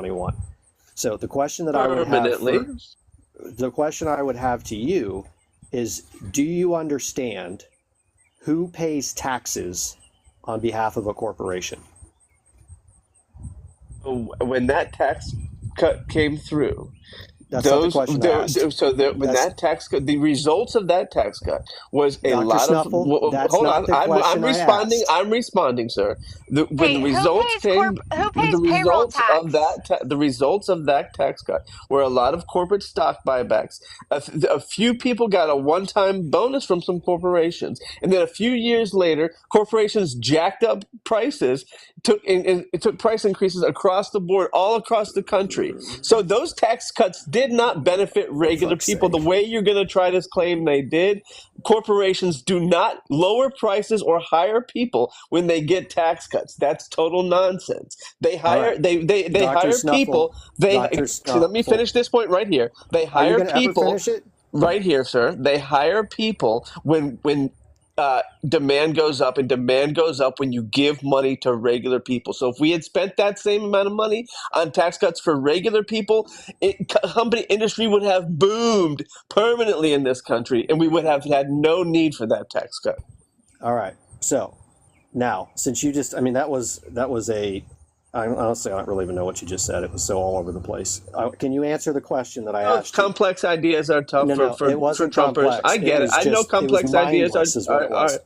2021. So the question that I would have to you is, do you understand who pays taxes on behalf of a corporation? When that tax cut came through, That's not the question I asked. when That's that tax cut, the results of that tax cut was a Dr. lot of. Snuffle. That's Hold not on, the question I'm I responding. asked. I'm responding, sir. When the Hey, results came, who the pays payroll results of tax? the results of that tax cut were a lot of corporate stock buybacks. A few people got a one-time bonus from some corporations, and then a few years later, corporations jacked up prices, and it took price increases across the board, all across the country. So those tax cuts did not benefit For regular fuck's people the sake. way you're going to try to claim they did. Corporations do not lower prices or hire people when they get tax cuts. That's total nonsense. They All hire right. they Dr. hire Snuffle. people. Dr. Let me Snuffle. finish this point right here. They Are you hire going to ever people finish it? right here, sir. They hire people when demand goes up, and demand goes up when you give money to regular people. So if we had spent that same amount of money on tax cuts for regular people, company industry would have boomed permanently in this country, and we would have had no need for that tax cut. All right. So now, since you just, I mean, that was honestly, I don't really even know what you just said. It was so all over the place. Can you answer the question that I Oh, asked you? complex ideas are tough No, no, it for wasn't Trumpers. complex. I get it. I know It was complex ideas mindless is what it was.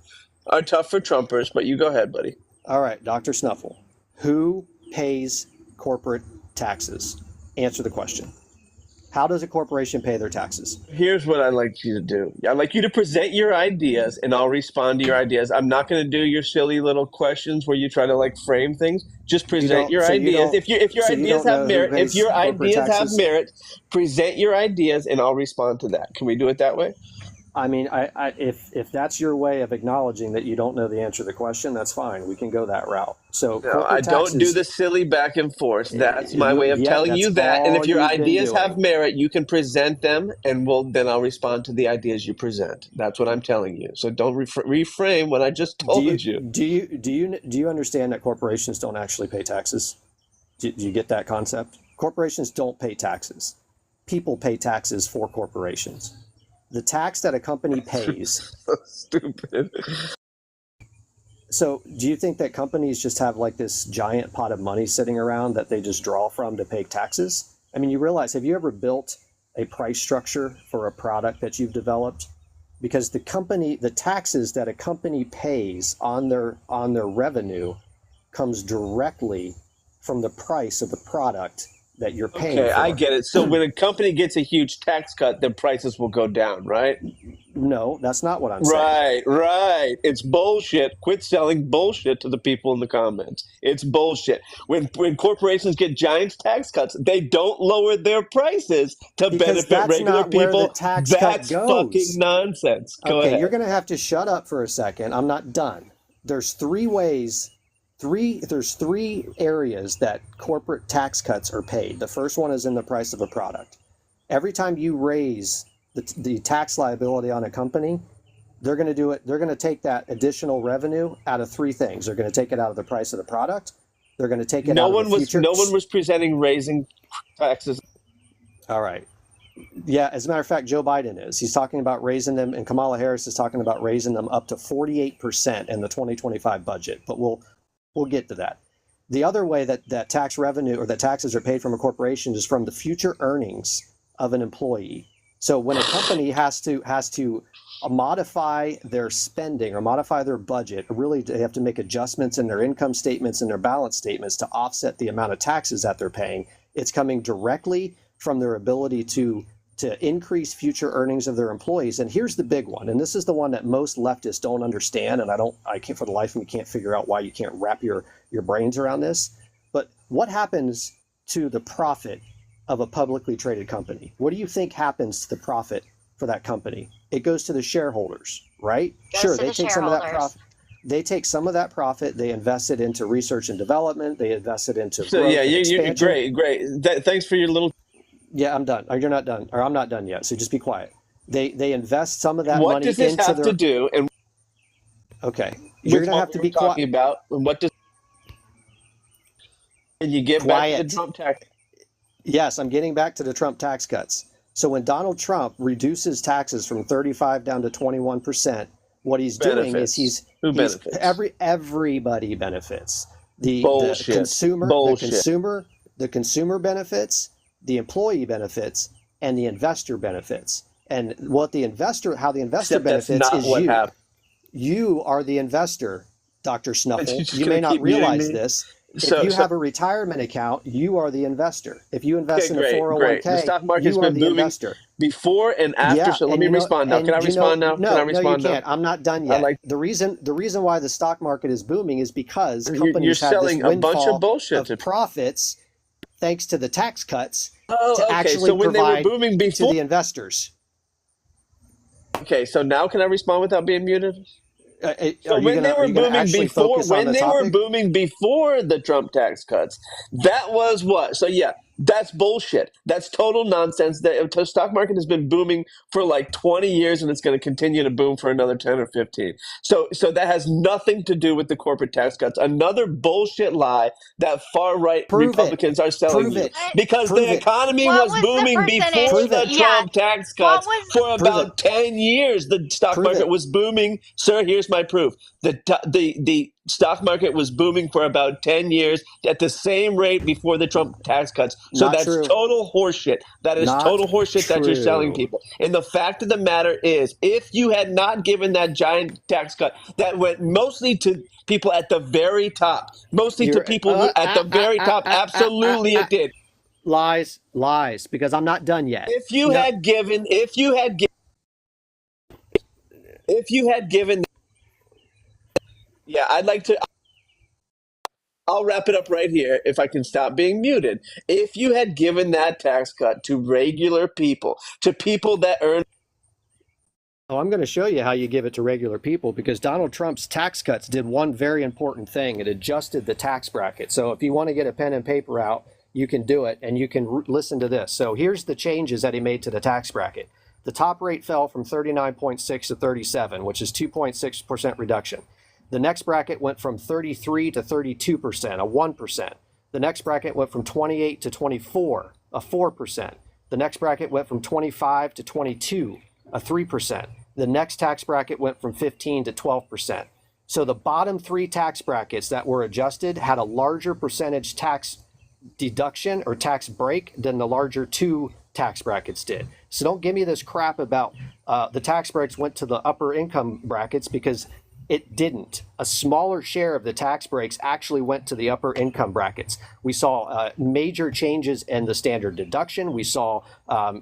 are tough for Trumpers, but you go ahead, buddy. All right, Dr. Snuffle, who pays corporate taxes? Answer the question. How does a corporation pay their taxes? Here's what I'd like you to do. I'd like you to present your ideas, and I'll respond to your ideas. I'm not going to do your silly little questions where you try to like frame things. Just present your ideas. If your So you ideas don't have know who merit, if pays your corporate ideas have taxes? merit, present your ideas, and I'll respond to that. Can we do it that way? I mean, if that's your way of acknowledging that you don't know the answer to the question, that's fine. We can go that route. So No, I corporate don't do taxes, the silly back and forth. That's my way of yeah, telling that's you that. And all if your you've been ideas have doing. merit, you can present them, and then I'll respond to the ideas you present. That's what I'm telling you. So don't reframe what I just Do you told you. do you understand that corporations don't actually pay taxes? Do you get that concept? Corporations don't pay taxes. People pay taxes for corporations. The tax that a company pays. So stupid. So, do you think that companies just have like this giant pot of money sitting around that they just draw from to pay taxes? I mean, you realize, have you ever built a price structure for a product that you've developed? Because the taxes that a company pays on their revenue comes directly from the price of the product that you're paying Okay, I for. get it. So when a company gets a huge tax cut, then prices will go down, right? No, that's not what I'm saying. Right, right. It's bullshit. Quit selling bullshit to the people in the comments. It's bullshit. When corporations get giant tax cuts, they don't lower their prices to Because benefit that's regular not where the people. tax cut That's fucking goes. nonsense. Go Okay, you're ahead. going to have to shut up for a second. I'm not done. There's there's three areas that corporate tax cuts are paid. The first one is in the price of a product. Every time you raise the tax liability on a company, they're going to do it. They're going to take that additional revenue out of three things. They're going to take it out of the price of the product. They're going to take it out of the future. No one was presenting raising taxes. All right. Yeah, as a matter of fact, Joe Biden is. He's talking about raising them, and Kamala Harris is talking about raising them up to 48% in the 2025 budget. But we'll get to that. The other way that tax revenue or that taxes are paid from a corporation is from the future earnings of an employee. So when a company has to modify their spending or modify their budget, really they have to make adjustments in their income statements and their balance statements to offset the amount of taxes that they're paying. It's coming directly from their ability to increase future earnings of their employees. And here's the big one, and this is the one that most leftists don't understand, and I can't for the life of me can't figure out why you can't wrap your brains around this. But what happens to the profit of a publicly traded company? What do you think happens to the profit for that company? It goes to the shareholders, right? Sure, they take some of that profit. They take some of that profit, they invest it into research and development, they invest it into So growth yeah, and you're expansion. great. Thanks for your little. Yeah, I'm done. Or you're not done. Or I'm not done yet. So just be quiet. They invest some of that What money does this into have to their. do and Okay, you're with gonna what have we to were be quiet. talking about? And what does and you get back to the Quiet. Trump tax? Yes, I'm getting back to the Trump tax cuts. So when Donald Trump reduces taxes from 35 down to 21%, what he's doing is Benefits. Who benefits? everybody benefits. The Bullshit. consumer, Bullshit. the consumer benefits, the employee benefits, and the investor benefits. And how the investor Except that's benefits not is what you. happened. You are the investor, Dr. You're Snuffle. just You gonna may not keep muting realize me. this. If So you so have a retirement account, you are the investor. If you invest okay, in a great, great. The 401k, stock market's you are been the booming investor. before and after. Yeah, So let and me respond now. Can I respond now? Can I no, you respond now? can't. I'm not done I yet. like The reason why the stock market is booming is because you're companies had this selling a bunch of windfall bullshit of to. profits thanks to the tax cuts to Oh, okay. So actually when they were provide booming to before. the investors. Okay, so now can I respond without being muted? So Are you gonna actually focus on when the they were topic? booming before the Trump tax cuts, that was what? So yeah, that's bullshit. That's total nonsense. The stock market has been booming for like 20 years and it's going to continue to boom for another 10 or 15. So that has nothing to do with the corporate tax cuts. Another bullshit lie that far right Prove it. Republicans are selling Prove you it. because Prove the it. economy What was was the booming before Prove percentage? the it. Yeah. Trump tax What cuts was for Prove it. about 10 years. The stock Prove market it. was booming. Sir, here's my proof. The stock market was booming for about 10 years at the same rate before the Trump tax cuts. So Not that's true. total horseshit. That is Not total horseshit that you're selling true. people. And the fact of the matter is, if you had not given that giant tax cut that went mostly to people at the very top, mostly to You're people who at the very top, absolutely it did. lies, lies, because I'm not done yet. If you No, had given, if you had given, yeah, I'd like to. I'll wrap it up right here if I can stop being muted. If you had given that tax cut to regular people, to people that earn. oh, I'm going to show you how you give it to regular people because Donald Trump's tax cuts did one very important thing. It adjusted the tax bracket. So if you want to get a pen and paper out, you can do it and you can listen to this. So here's the changes that he made to the tax bracket. The top rate fell from 39.6 to 37, which is 2.6% reduction. The next bracket went from 33 to 32%, a 1%. The next bracket went from 28 to 24, a 4%. The next bracket went from 25 to 22, a 3%. The next tax bracket went from 15 to 12%. So the bottom three tax brackets that were adjusted had a larger percentage tax deduction or tax break than the larger two tax brackets did. So don't give me this crap about the tax breaks went to the upper income brackets because it didn't. A smaller share of the tax breaks actually went to the upper income brackets. We saw major changes in the standard deduction. We saw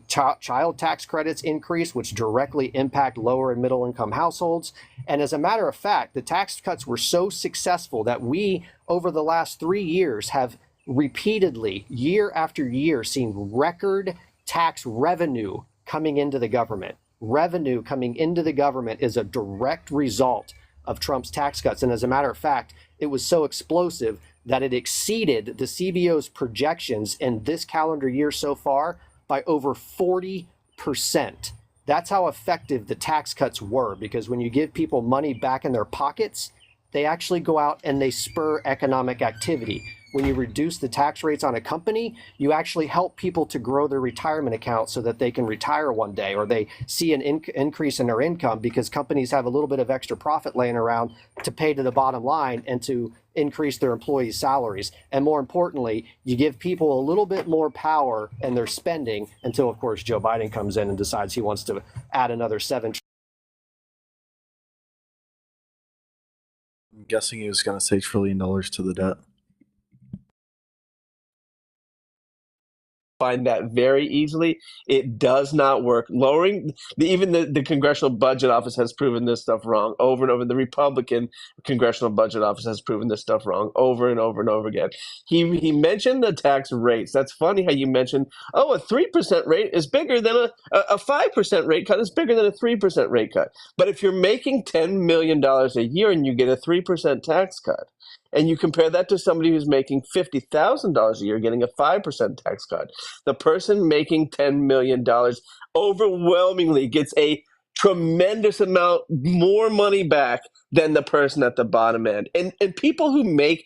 child tax credits increase, which directly impact lower and middle income households. And as a matter of fact, the tax cuts were so successful that we, over the last 3 years, have repeatedly, year after year, seen record tax revenue coming into the government. Revenue coming into the government is a direct result of Trump's tax cuts. And as a matter of fact, it was so explosive that it exceeded the CBO's projections in this calendar year so far by over 40%. That's how effective the tax cuts were, because when you give people money back in their pockets, they actually go out and they spur economic activity. When you reduce the tax rates on a company, you actually help people to grow their retirement account so that they can retire one day, or they see an increase in their income because companies have a little bit of extra profit laying around to pay to the bottom line and to increase their employees' salaries. And more importantly, you give people a little bit more power in their spending until, of course, Joe Biden comes in and decides he wants to add another $7 I'm guessing he was going to say $1 trillion to the debt. Find that very easily. It does not work. Lowering even the Congressional Budget Office has proven this stuff wrong over and over. The Republican Congressional Budget Office has proven this stuff wrong over and over and over again. He mentioned the tax rates. That's funny how you mentioned, oh, a 3% rate is bigger than a 5% rate cut is bigger than a 3% rate cut. But if you're making $10 million a year and you get a 3% tax cut, and you compare that to somebody who's making $50,000 a year getting a 5% tax cut, the person making $10 million overwhelmingly gets a tremendous amount more money back than the person at the bottom end. And people who make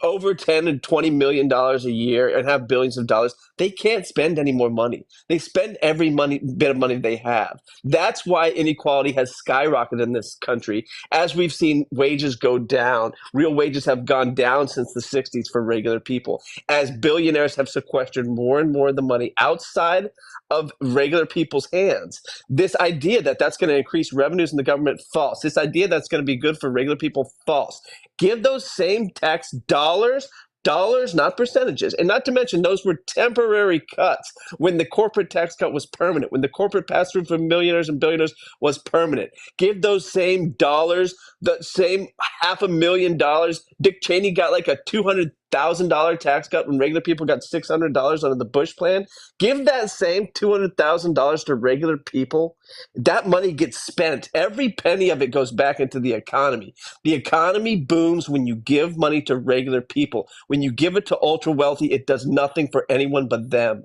over 10 and 20 million dollars a year and have billions of dollars, they can't spend any more money. They spend every bit of money they have. That's why inequality has skyrocketed in this country. As we've seen wages go down, real wages have gone down since the 60s for regular people. As billionaires have sequestered more and more of the money outside of regular people's hands. This idea that that's going to increase revenues in the government, false. This idea that's going to be good for regular people, false. Give those same tax dollars, not percentages. And not to mention, those were temporary cuts when the corporate tax cut was permanent, when the corporate pass-through for millionaires and billionaires was permanent. Give those same dollars, the same $500,000. Dick Cheney got like a $200,000 tax cut when regular people got $600 under the Bush plan. Give that same $200,000 to regular people. That money gets spent. Every penny of it goes back into the economy. The economy booms when you give money to regular people. When you give it to ultra wealthy, it does nothing for anyone but them.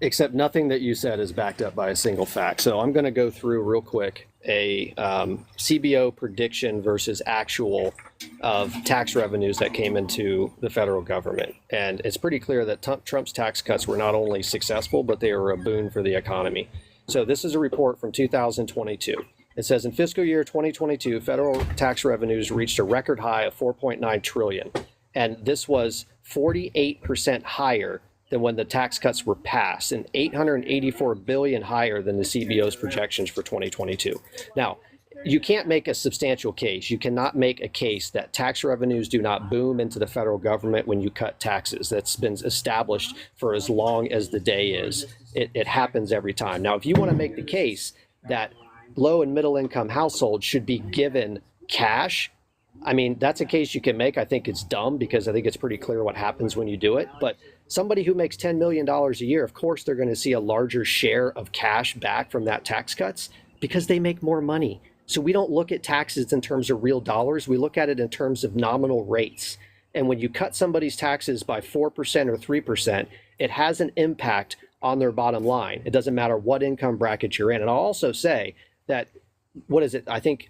Except nothing that you said is backed up by a single fact. So I'm going to go through real quick a CBO prediction versus actual of tax revenues that came into the federal government. And it's pretty clear that Trump's tax cuts were not only successful, but they were a boon for the economy. So this is a report from 2022. It says in fiscal year 2022, federal tax revenues reached a record high of 4.9 trillion. And this was 48% higher than when the tax cuts were passed, and 884 billion higher than the CBO's projections for 2022. Now, you can't make a substantial case. You cannot make a case that tax revenues do not boom into the federal government when you cut taxes. That's been established for as long as the day is. It happens every time. Now, if you want to make the case that low and middle income households should be given cash, I mean, that's a case you can make. I think it's dumb because I think it's pretty clear what happens when you do it. But somebody who makes $10 million a year, of course, they're going to see a larger share of cash back from that tax cuts because they make more money. So we don't look at taxes in terms of real dollars. We look at it in terms of nominal rates. And when you cut somebody's taxes by 4% or 3%, it has an impact on their bottom line. It doesn't matter what income bracket you're in. And I'll also say that, what is it? I think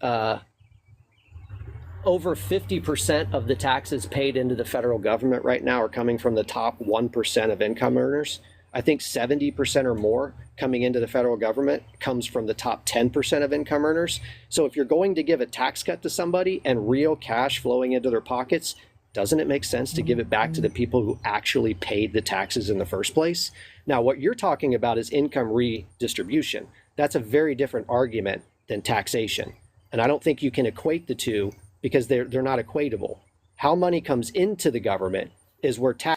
over 50% of the taxes paid into the federal government right now are coming from the top 1% of income earners. I think 70% or more coming into the federal government comes from the top 10% of income earners. So if you're going to give a tax cut to somebody and real cash flowing into their pockets, doesn't it make sense to give it back to the people who actually paid the taxes in the first place? Now, what you're talking about is income redistribution. That's a very different argument than taxation. And I don't think you can equate the two because they're not equatable. How money comes into the government is where tax.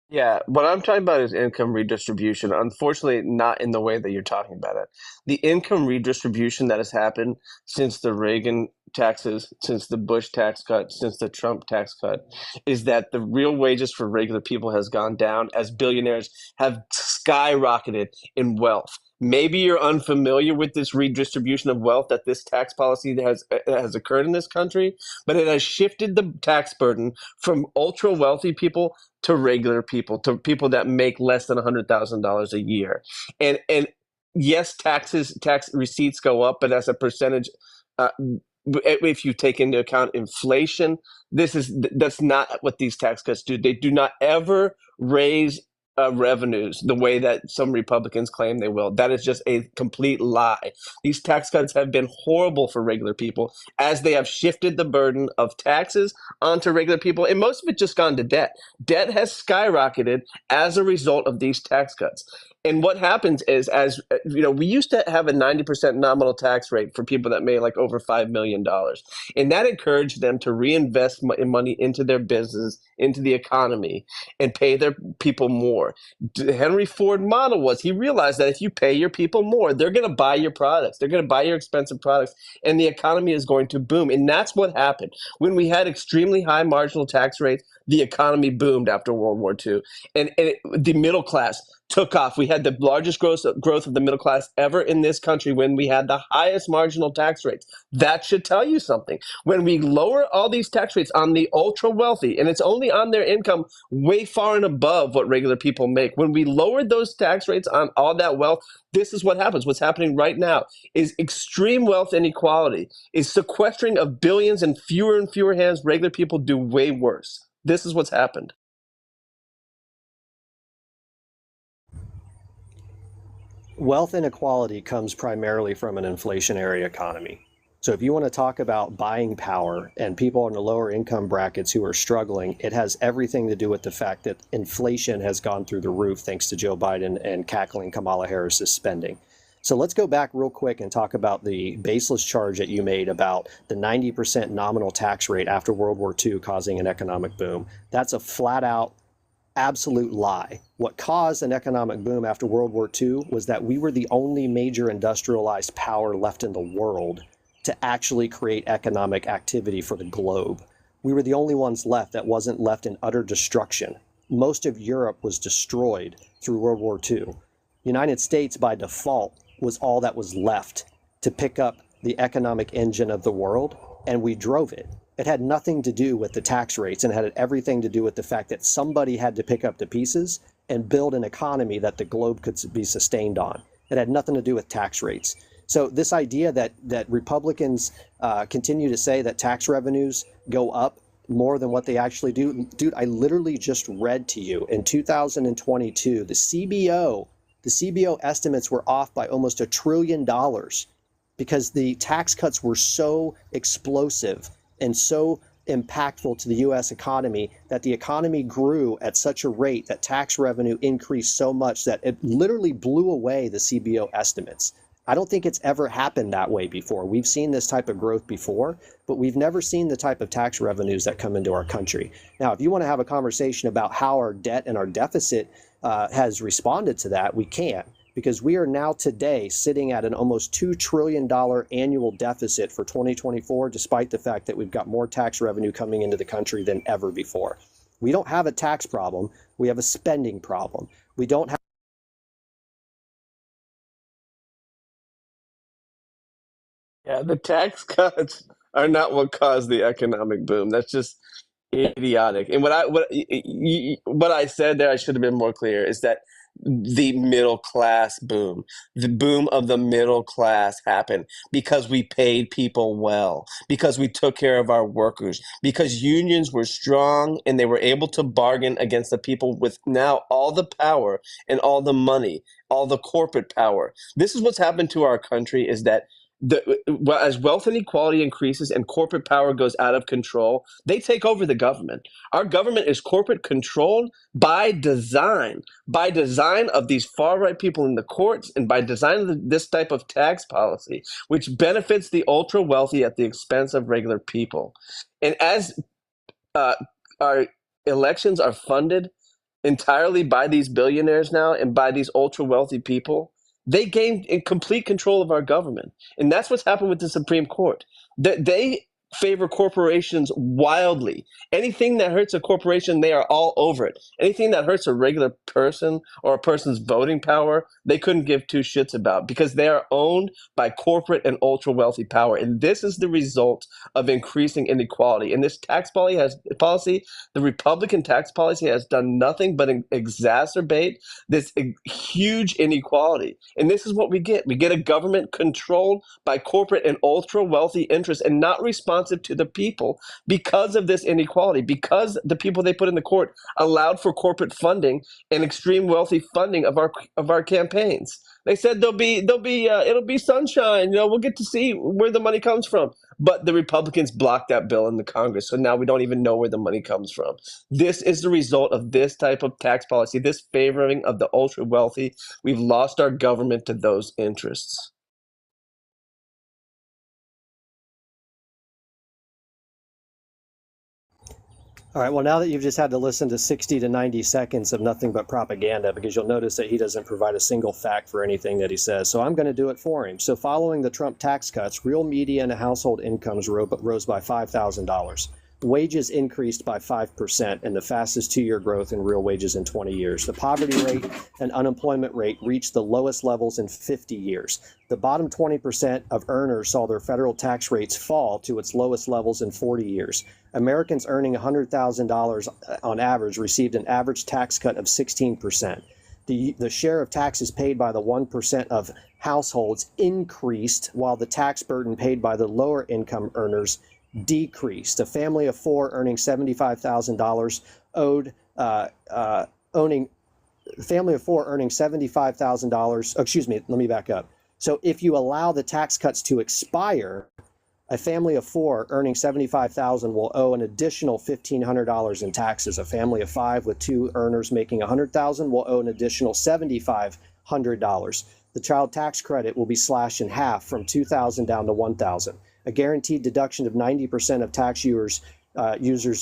Yeah, what I'm talking about is income redistribution. Unfortunately, not in the way that you're talking about it. The income redistribution that has happened since the Reagan taxes, since the Bush tax cut, since the Trump tax cut, is that the real wages for regular people has gone down as billionaires have skyrocketed in wealth. Maybe you're unfamiliar with this redistribution of wealth that this tax policy has occurred in this country, but it has shifted the tax burden from ultra wealthy people to regular people, to people that make less than $100,000 a year. And yes, tax receipts go up, but as a percentage, if you take into account inflation, that's not what these tax cuts do. They do not ever raise revenues the way that some Republicans claim they will. That is just a complete lie. These tax cuts have been horrible for regular people as they have shifted the burden of taxes onto regular people, and most of it just gone to debt. Debt has skyrocketed as a result of these tax cuts. And what happens is, as you know, we used to have a 90% nominal tax rate for people that made like over $5 million. And that encouraged them to reinvest money into their business, into the economy, and pay their people more. The Henry Ford model was, he realized that if you pay your people more, they're going to buy your products. They're going to buy your expensive products, and the economy is going to boom. And that's what happened. When we had extremely high marginal tax rates, the economy boomed after World War II. And the middle class took off. We had the largest growth of the middle class ever in this country when we had the highest marginal tax rates. That should tell you something. When we lower all these tax rates on the ultra wealthy, and it's only on their income way far and above what regular people make, when we lowered those tax rates on all that wealth, this is what happens. What's happening right now is extreme wealth inequality, is sequestering of billions in fewer and fewer hands. Regular people do way worse. This is what's happened. Wealth inequality comes primarily from an inflationary economy. So if you want to talk about buying power and people in the lower income brackets who are struggling, it has everything to do with the fact that inflation has gone through the roof thanks to Joe Biden and cackling Kamala Harris's spending. So let's go back real quick and talk about the baseless charge that you made about the 90% nominal tax rate after World War II causing an economic boom. That's a flat out absolute lie. What caused an economic boom after World War II was that we were the only major industrialized power left in the world to actually create economic activity for the globe. We were the only ones left that wasn't left in utter destruction. Most of Europe was destroyed through World War II. The United States, by default, was all that was left to pick up the economic engine of the world, and we drove it. It had nothing to do with the tax rates and had everything to do with the fact that somebody had to pick up the pieces and build an economy that the globe could be sustained on. It had nothing to do with tax rates. So this idea that Republicans continue to say that tax revenues go up more than what they actually do, dude, I literally just read to you in 2022, the CBO estimates were off by almost $1 trillion because the tax cuts were so explosive and so impactful to the U.S. economy that the economy grew at such a rate that tax revenue increased so much that it literally blew away the CBO estimates. I don't think it's ever happened that way before. We've seen this type of growth before, but we've never seen the type of tax revenues that come into our country. Now, if you want to have a conversation about how our debt and our deficit has responded to that, we can. Because we are now today sitting at an almost $2 trillion annual deficit for 2024, despite the fact that we've got more tax revenue coming into the country than ever before. We don't have a tax problem. We have a spending problem. We don't have Yeah, the tax cuts are not what caused the economic boom. That's just idiotic. And what I said there, I should have been more clear, is that the middle class boom, the boom of the middle class happened because we paid people well, because we took care of our workers, because unions were strong and they were able to bargain against the people with now all the power and all the money, all the corporate power. This is what's happened to our country, is that as wealth inequality increases and corporate power goes out of control, they take over the government. Our government is corporate controlled by design of these far right people in the courts, and by design of this type of tax policy, which benefits the ultra wealthy at the expense of regular people. And as our elections are funded entirely by these billionaires now and by these ultra wealthy people, they gained complete control of our government. And that's what's happened with the Supreme Court. They favor corporations wildly. Anything that hurts a corporation, they are all over it. Anything that hurts a regular person or a person's voting power, they couldn't give two shits about, because they are owned by corporate and ultra wealthy power. And this is the result of increasing inequality. And this tax policy, the Republican tax policy, has done nothing but exacerbate this huge inequality. And this is what we get. We get a government controlled by corporate and ultra wealthy interests and not responsive to the people because of this inequality, because the people they put in the court allowed for corporate funding and extreme wealthy funding of our campaigns. They said it'll be sunshine. We'll get to see where the money comes from. But the Republicans blocked that bill in the Congress, so now we don't even know where the money comes from. This is the result of this type of tax policy, this favoring of the ultra wealthy. We've lost our government to those interests. All right, well, now that you've just had to listen to 60 to 90 seconds of nothing but propaganda, because you'll notice that he doesn't provide a single fact for anything that he says, so I'm going to do it for him. So following the Trump tax cuts, real median household incomes rose by $5,000. wages increased by 5% and the fastest 2-year growth in real wages in 20 years. The poverty rate and unemployment rate reached the lowest levels in 50 years. The bottom 20% of earners saw their federal tax rates fall to its lowest levels in 40 years. Americans earning $100,000 on average received an average tax cut of 16%. The share of taxes paid by the 1% of households increased, while the tax burden paid by the lower income earners decreased. A family of four earning $75,000 family of four earning $75,000. Oh, excuse me, let me back up. So if you allow the tax cuts to expire, a family of four earning $75,000 will owe an additional $1,500 in taxes. A family of five with two earners making $100,000 will owe an additional $7,500. The child tax credit will be slashed in half from $2,000 down to $1,000. A guaranteed deduction of 90% of tax users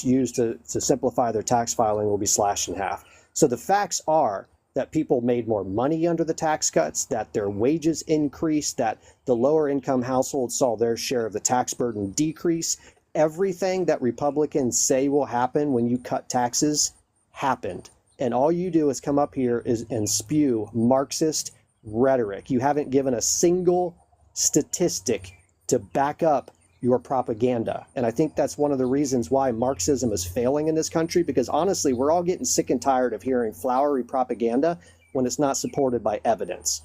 use to simplify their tax filing will be slashed in half. So the facts are that people made more money under the tax cuts, that their wages increased, that the lower income households saw their share of the tax burden decrease. Everything that Republicans say will happen when you cut taxes happened. And all you do is come up here and spew Marxist rhetoric. You haven't given a single statistic to back up your propaganda. And I think that's one of the reasons why Marxism is failing in this country, because honestly, we're all getting sick and tired of hearing flowery propaganda when it's not supported by evidence.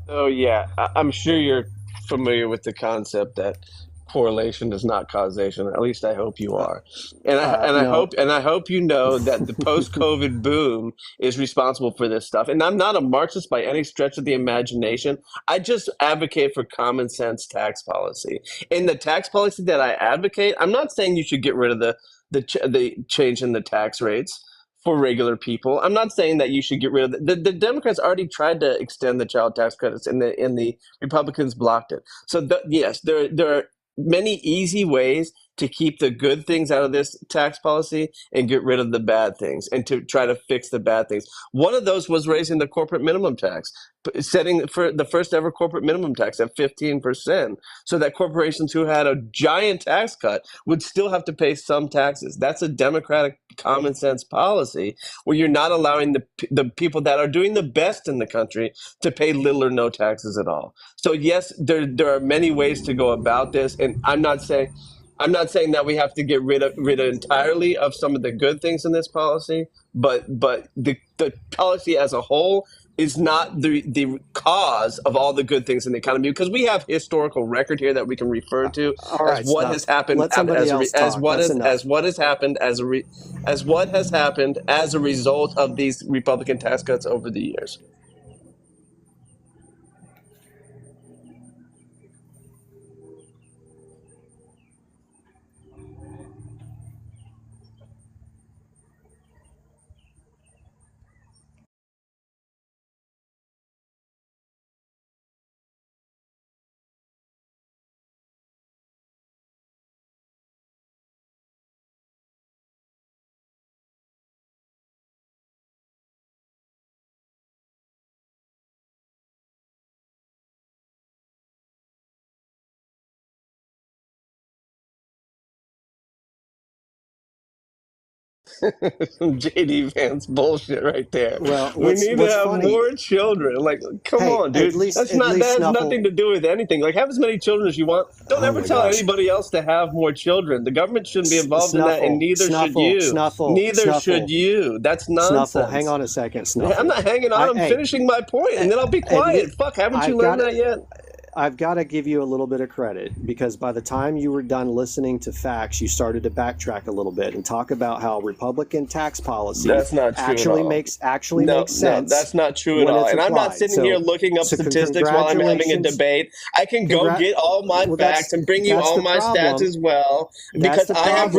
Oh yeah, I'm sure you're familiar with the concept that correlation is not causation. At least I hope you are. And No. I hope you know that the post-COVID boom is responsible for this stuff. And I'm not a Marxist by any stretch of the imagination. I just advocate for common sense tax policy. In the tax policy that I advocate, I'm not saying you should get rid of the change in the tax rates for regular people. I'm not saying that you should get rid of the Democrats already tried to extend the child tax credits, and the Republicans blocked it. So yes, there are many easy ways to keep the good things out of this tax policy and get rid of the bad things, and to try to fix the bad things. One of those was raising the corporate minimum tax, setting for the first ever corporate minimum tax at 15%, so that corporations who had a giant tax cut would still have to pay some taxes. That's a Democratic common sense policy where you're not allowing the people that are doing the best in the country to pay little or no taxes at all. So yes, there are many ways to go about this, and I'm not saying that we have to get rid of entirely of some of the good things in this policy, but the policy as a whole is not the cause of all the good things in the economy, because we have historical record here that we can refer to All right, as what Snuff. has happened Let somebody else talk. as what That's is enough. as what has happened as a result of these Republican tax cuts over the years. JD Vance bullshit right there. Well, We need to what's have funny? more children. Like, come Hey, on, dude. That has Snuffle. nothing to do with anything. Like, have as many children as you want. Don't Oh ever my tell gosh. anybody else to have more children. The government shouldn't be involved in that, and neither should Snuffle, you. Snuffle, Neither Snuffle, should you. That's nonsense. Snuffle. Hang on a second, Snuffle. I'm not hanging on. I'm Hey, finishing my point, and then I'll be quiet. Fuck, haven't you learned that yet? I've got to give you a little bit of credit, because by the time you were done listening to facts, you started to backtrack a little bit and talk about how Republican tax policy That's not true actually at all. makes sense. No, that's not true at when all. it's And I'm not applied. sitting here looking up statistics while I'm having a debate. I can go get all my facts and bring you all my stats as well, because I have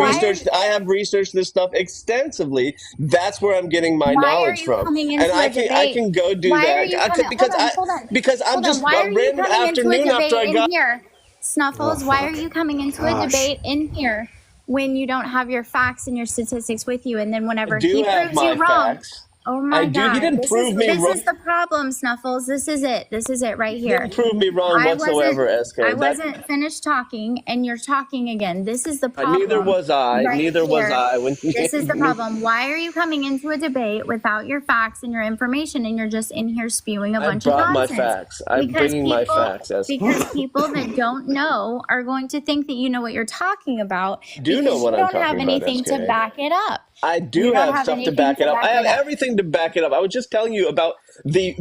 researched this stuff extensively. That's where I'm getting my knowledge from, and I can go do that because I'm just a random afternoon after I got here. Snuffles, why are you coming into a debate in here when you don't have your facts and your statistics with you? And then whenever he proves you wrong, Oh my He God. didn't prove me This wrong. is the problem, Snuffles. This is it. This is it right He here. didn't prove me wrong whatsoever, SK. I wasn't finished talking, and you're talking again. This is the Neither problem. was I. Right Neither was here. I. This is the problem. Why are you coming into a debate without your facts and your information, and you're just in here spewing a bunch of brought my nonsense? facts. I'm bringing my facts. Because people that don't know are going to think that you know what you're talking about. Do know what I'm talking about, You don't have anything to SK. back it up. I do have stuff to back it up. I have up. everything to back it up. I was just telling you about the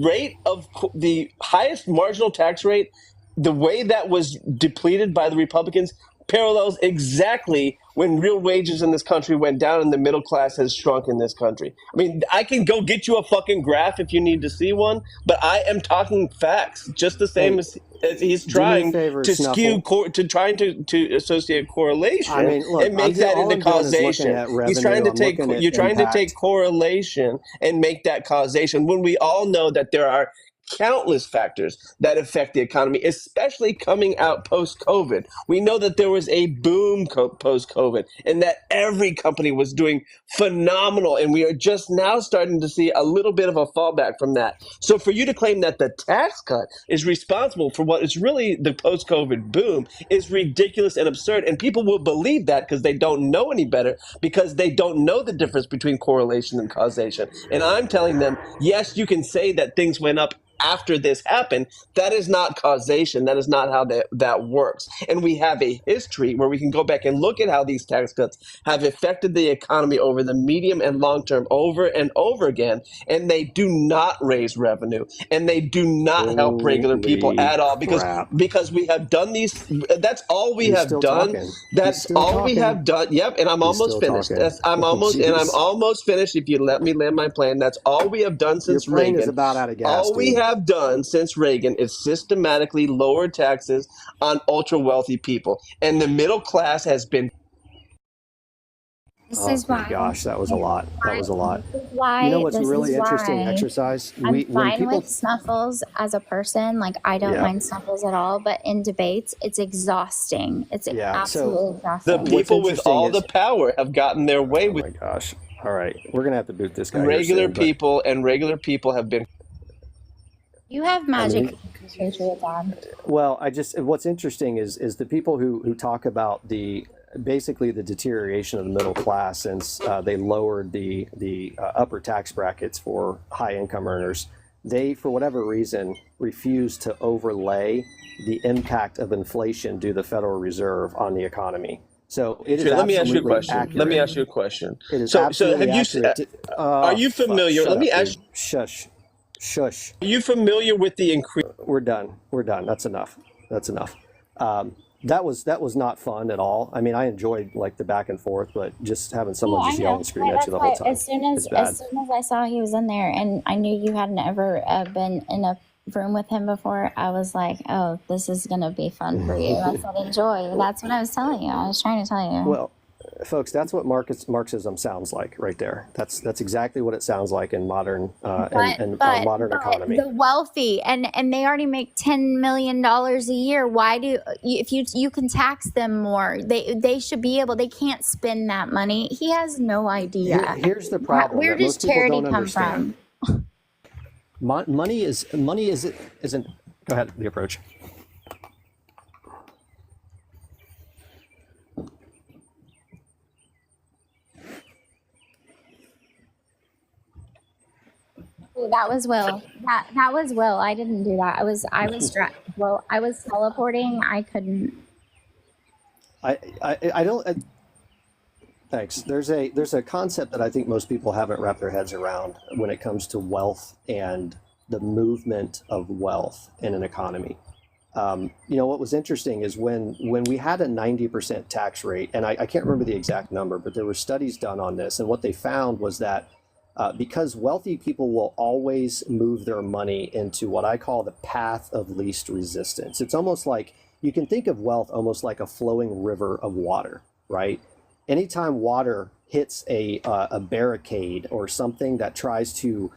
rate of the highest marginal tax rate, the way that was depleted by the Republicans parallels exactly when real wages in this country went down and the middle class has shrunk in this country. I mean, I can go get you a fucking graph if you need to see one, but I am talking facts, just the same as he's trying to skew, to associate correlation and make that into causation. He's trying to take correlation and make that causation when we all know that there are countless factors that affect the economy, especially coming out post-COVID. We know that there was a boom post-COVID and that every company was doing phenomenal, and we are just now starting to see a little bit of a fallback from that. So for you to claim that the tax cut is responsible for what is really the post-COVID boom is ridiculous and absurd, and people will believe that because they don't know any better, because they don't know the difference between correlation and causation. And I'm telling them, yes, you can say that things went up after this happened. That is not causation. That is not how that works. And we have a history where we can go back and look at how these tax cuts have affected the economy over the medium and long term over and over again. And they do not raise revenue, and they do not help regular people at all, because we have done these. That's all we have done. That's all we have done. Yep. And I'm almost finished. I'm almost finished. If you let me land my plane, that's all we have done since Reagan. Is about out of gas, all we have done since Reagan is systematically lower taxes on ultra wealthy people, and the middle class has been. This is why. Gosh, that was a lot. That was a lot. Why? You know what's really interesting exercise? I'm fine with Snuffles as a person. Like, I don't mind Snuffles at all. But in debates, it's exhausting. It's absolutely exhausting. The people with all the power have gotten their way with. Oh my gosh! All right, we're gonna have to boot this guy. Regular people have been. You have magic, Patriot Dad. Well, what's interesting is the people who talk about basically the deterioration of the middle class since they lowered the upper tax brackets for high income earners. They, for whatever reason, refuse to overlay the impact of inflation due to the Federal Reserve on the economy. So it is. Let me ask you a question. Accurate. Let me ask you a question. It is so absolutely have you? Accurate. Are you familiar? Let me ask. Shush. Shush. Are you familiar with the increase? We're done. That's enough. That was not fun at all. I mean, I enjoyed like the back and forth, but just having someone just yell and scream at you the whole time. As soon as I saw he was in there, and I knew you hadn't ever been in a room with him before, I was like, oh, this is gonna be fun for you. I said, enjoy. That's what I was telling you. I was trying to tell you. Well, folks, that's what Marxism sounds like right there. That's exactly what it sounds like in modern modern economy. The wealthy, and they already make $10 million a year. Why if you can tax them more? They should be able. They can't spend that money. He has no idea. Here's the problem. Where does charity come from? Money isn't. Go ahead. The approach. That was Will. That was Will. I didn't do that. I was teleporting. I couldn't. I don't. Thanks. There's a concept that I think most people haven't wrapped their heads around when it comes to wealth and the movement of wealth in an economy. What was interesting is when we had a 90% tax rate, and I can't remember the exact number, but there were studies done on this, and what they found was that because wealthy people will always move their money into what I call the path of least resistance. It's almost like you can think of wealth almost like a flowing river of water, right? Anytime water hits a barricade or something that tries to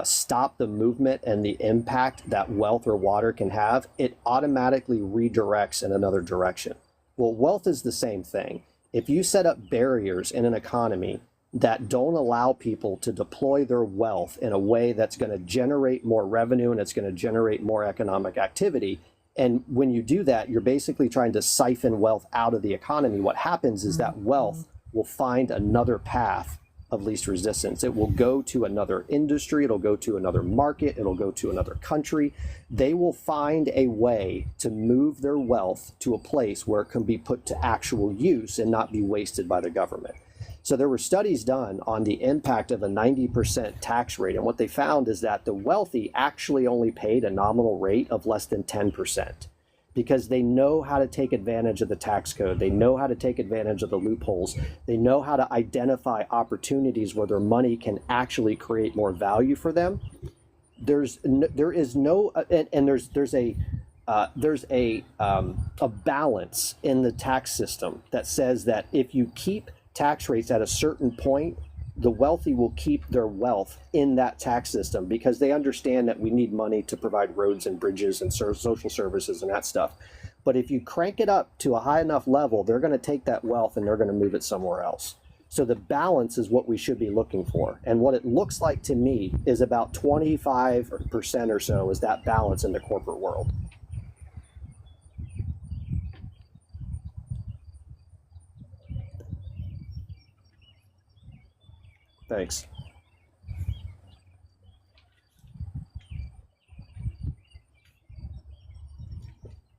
stop the movement and the impact that wealth or water can have, it automatically redirects in another direction. Well, wealth is the same thing. If you set up barriers in an economy that don't allow people to deploy their wealth in a way that's going to generate more revenue and it's going to generate more economic activity. And when you do that, you're basically trying to siphon wealth out of the economy. What happens is that wealth will find another path of least resistance. It will go to another industry, it'll go to another market, it'll go to another country. They will find a way to move their wealth to a place where it can be put to actual use and not be wasted by the government. So there were studies done on the impact of a 90% tax rate, and what they found is that the wealthy actually only paid a nominal rate of less than 10%, because they know how to take advantage of the tax code. They know how to take advantage of the loopholes. They know how to identify opportunities where their money can actually create more value for them. There's a balance in the tax system that says that if you keep tax rates at a certain point, the wealthy will keep their wealth in that tax system because they understand that we need money to provide roads and bridges and social services and that stuff. But if you crank it up to a high enough level, they're going to take that wealth and they're going to move it somewhere else. So the balance is what we should be looking for. And what it looks like to me is about 25% or so is that balance in the corporate world. Thanks.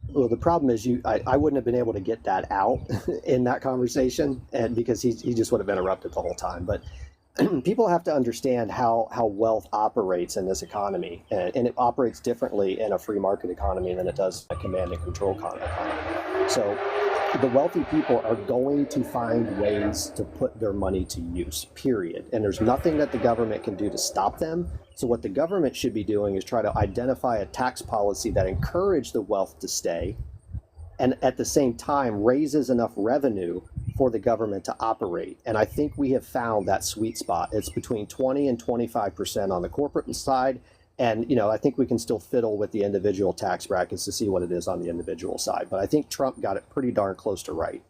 Well, the problem is I wouldn't have been able to get that out in that conversation, and because he just would have interrupted the whole time. But people have to understand how wealth operates in this economy, and it operates differently in a free market economy than it does in a command and control economy. So the wealthy people are going to find ways to put their money to use, period. And there's nothing that the government can do to stop them. So what the government should be doing is try to identify a tax policy that encourages the wealth to stay, and at the same time raises enough revenue for the government to operate. And I think we have found that sweet spot. It's between 20 and 25% on the corporate side. And, I think we can still fiddle with the individual tax brackets to see what it is on the individual side. But I think Trump got it pretty darn close to right.